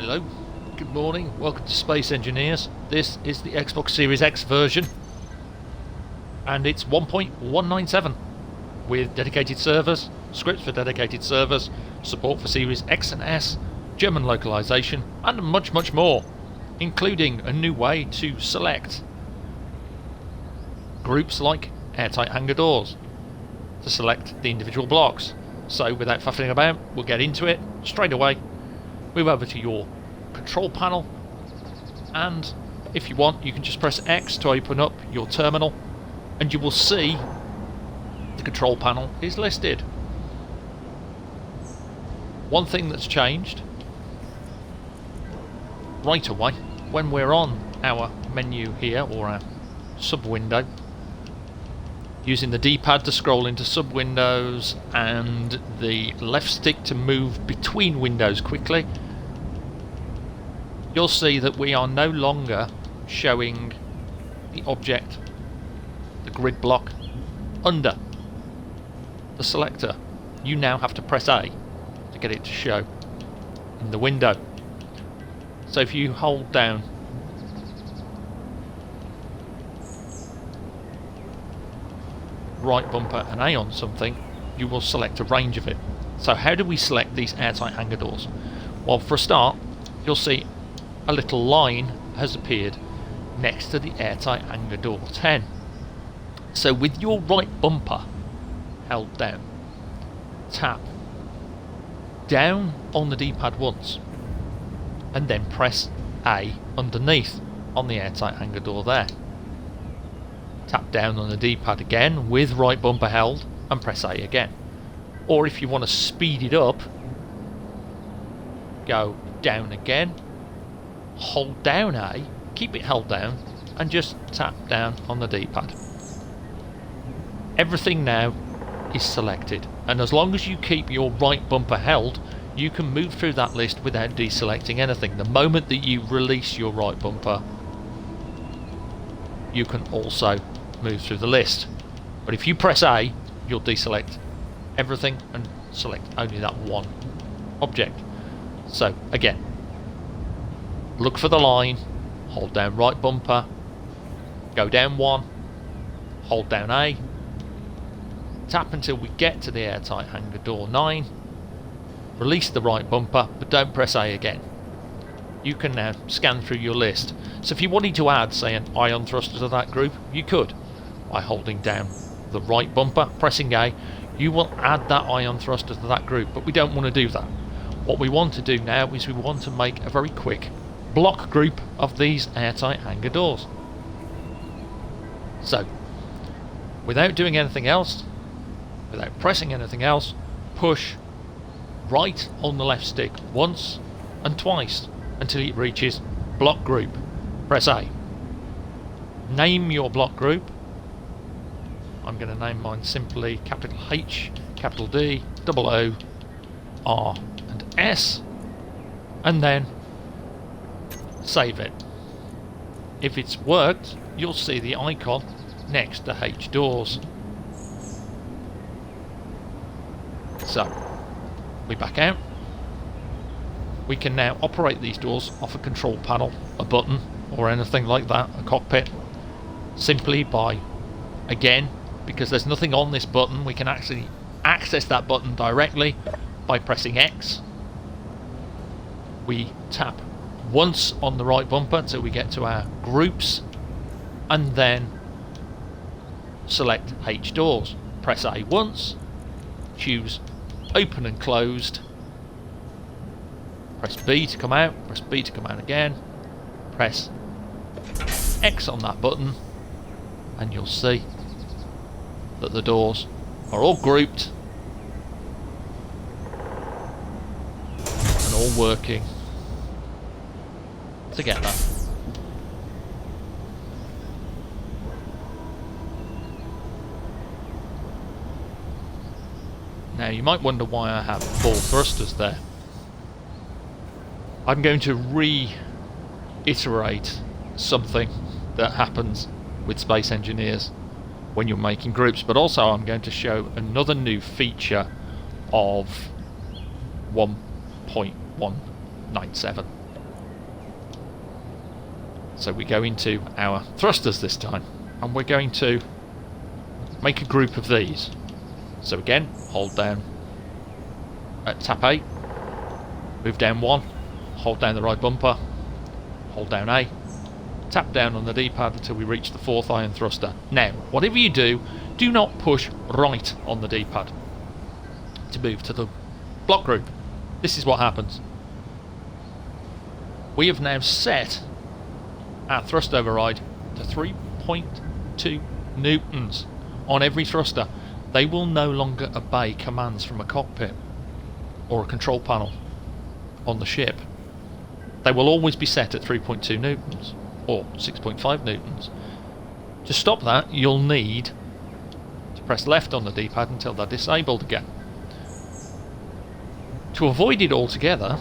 Hello, good morning, welcome to Space Engineers. This is the Xbox Series X version, and it's 1.197 with dedicated servers, scripts for dedicated servers, support for Series X and S, German localization, and much more, including a new way to select groups like airtight hangar doors to select the individual blocks. So without faffing about, we'll get into it straight away. Move over to your control panel, and if you want you can just press X to open up your terminal, and you will see the control panel is listed. One thing that's changed right away when we're on our menu here, or our sub window, using the D-pad to scroll into sub windows and the left stick to move between windows quickly, you'll see that we are no longer showing the object, the grid block, under the selector. You now have to press A to get it to show in the window. So if you hold down right bumper and A on something, you will select a range of it. So how do we select these airtight hangar doors? Well, for a start, you'll see a little line has appeared next to the airtight hangar door 10. So with your right bumper held down, tap down on the D-pad once and then press A underneath on the airtight hangar door there. Tap down on the D-pad again with right bumper held and press A again. Or if you want to speed it up, go down again, hold down A, keep it held down, and just tap down on the D-pad. Everything now is selected, and as long as you keep your right bumper held, you can move through that list without deselecting anything. The moment that you release your right bumper, you can also move through the list. But if you press A, you'll deselect everything and select only that one object. So again, look for the line, hold down right bumper, go down one, hold down A, tap until we get to the airtight hangar door 9, release the right bumper but don't press A again. You can now scan through your list. So if you wanted to add, say, an ion thruster to that group, you could by holding down the right bumper, pressing A. You will add that ion thruster to that group, but we don't want to do that. What we want to do now is we want to make a very quick block group of these airtight hangar doors. So without doing anything else, without pressing anything else, push right on the left stick once and twice until it reaches block group. Press A. Name your block group. I'm going to name mine simply capital H, capital D, double O, R and S, and then save it. If it's worked, you'll see the icon next to H doors. So we back out. We can now operate these doors off a control panel, a button or anything like that, a cockpit, simply by, again, because there's nothing on this button, we can actually access that button directly by pressing X. We tap once on the right bumper until we get to our groups, and then select H doors. Press A once, choose open and closed, press B to come out, press B to come out again, press X on that button, and you'll see that the doors are all grouped and all working together. Now you might wonder why I have 4 thrusters there. I'm going to reiterate something that happens with Space Engineers when you're making groups, but also I'm going to show another new feature of 1.197. So we go into our thrusters this time, and we're going to make a group of these. So again, hold down at tap A, move down 1, hold down the right bumper, hold down A, tap down on the D-pad until we reach the 4th iron thruster. Now, whatever you do, do not push right on the D-pad to move to the block group. This is what happens. We have now set our thrust override to 3.2 newtons on every thruster. They will no longer obey commands from a cockpit or a control panel on the ship. They will always be set at 3.2 newtons or 6.5 newtons. To stop that, you'll need to press left on the D-pad until they're disabled again. To avoid it altogether,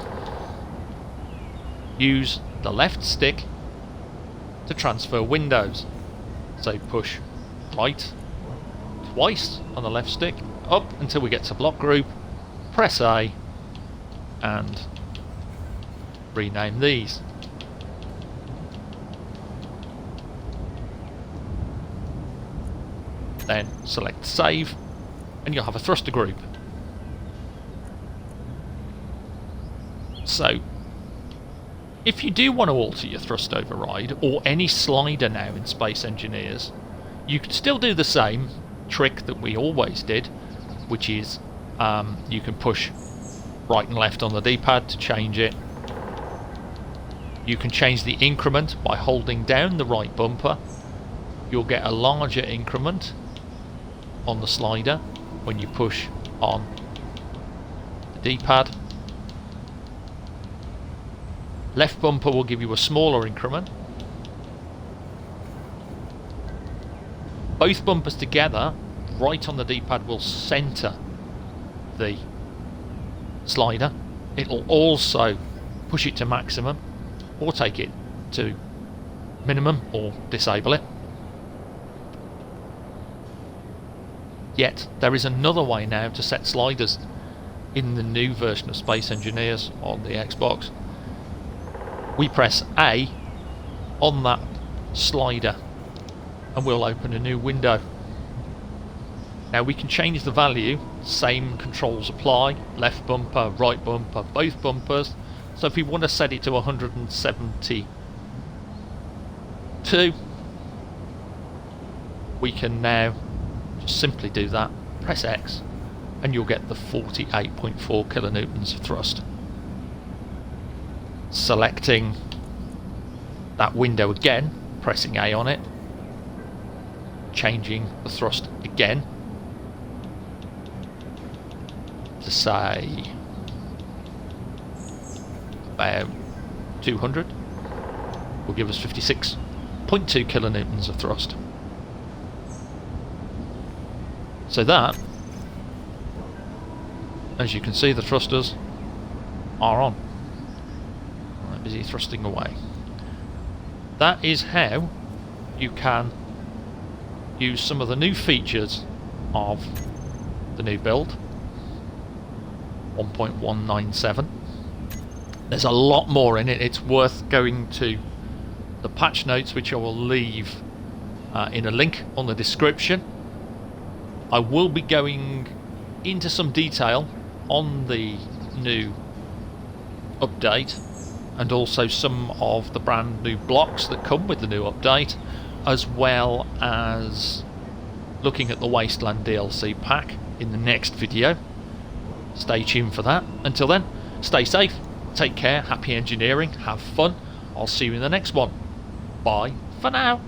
use the left stick to transfer windows. So push right twice on the left stick, up until we get to block group, press A, and rename these. Then select save, and you'll have a thruster group. So, if you do want to alter your thrust override, or any slider now in Space Engineers, you can still do the same trick that we always did, which is you can push right and left on the D-pad to change it. You can change the increment by holding down the right bumper. You'll get a larger increment on the slider when you push on the D-pad. Left bumper will give you a smaller increment. Both bumpers together, right on the D-pad, will centre the slider. It'll also push it to maximum or take it to minimum or disable it. Yet there is another way now to set sliders in the new version of Space Engineers on the Xbox. We press A on that slider and we'll open a new window. Now we can change the value, same controls apply, left bumper, right bumper, both bumpers. So if we want to set it to 172, we can now just simply do that, press X, and you'll get the 48.4 kilonewtons of thrust. Selecting that window again, pressing A on it, changing the thrust again to say about 200, will give us 56.2 kilonewtons of thrust. So that, as you can see, the thrusters are on. Right, busy thrusting away. That is how you can use some of the new features of the new build 1.197. There's a lot more in it. It's worth going to the patch notes, which I will leave in a link on the description. I will be going into some detail on the new update and also some of the brand new blocks that come with the new update, as well as looking at the Wasteland DLC pack in the next video. Stay tuned for that. Until then, stay safe, take care, happy engineering, have fun. I'll see you in the next one. Bye for now.